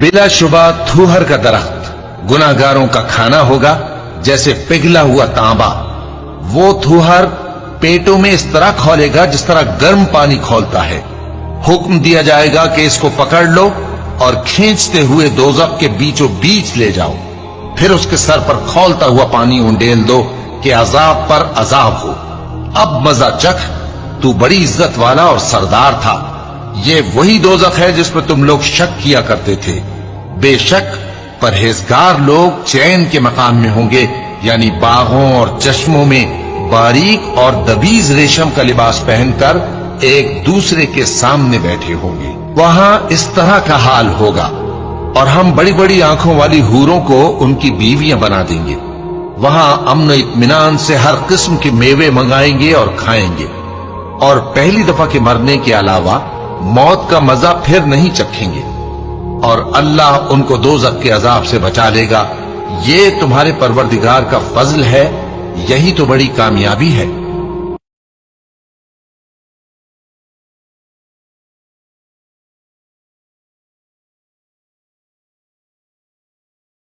बिला शुबा थूहर का दरख्त गुनाहगारों का खाना होगा, जैसे पिघला हुआ तांबा। वो थूहर पेटों में इस तरह खौलेगा जिस तरह गर्म पानी खौलता है। हुक्म दिया जाएगा कि इसको पकड़ लो और खींचते हुए दोज़ख के बीचों बीच ले जाओ। फिर उसके सर पर खौलता हुआ पानी उंडेल दो कि अजाब पर अजाब हो। अब मजा चख, तू बड़ी इज्जत वाला और सरदार था। ये वही दोज़ख है जिस पर तुम लोग शक किया करते थे। बेशक परहेजगार लोग चैन के मकाम में होंगे, यानी बागों और चश्मों में बारीक और दबीज रेशम का लिबास पहनकर एक दूसरे के सामने बैठे होंगे। वहां इस तरह का हाल होगा। और हम बड़ी बड़ी आंखों वाली हूरों को उनकी बीवियां बना देंगे। वहां अमन इत्मीनान से हर किस्म के मेवे मंगाएंगे और खाएंगे, और पहली दफा के मरने के अलावा मौत का मजा फिर नहीं चखेंगे। और अल्लाह उनको दोज़ख के अजाब से बचा लेगा। ये तुम्हारे परवरदिगार का फजल है, यही तो बड़ी कामयाबी है।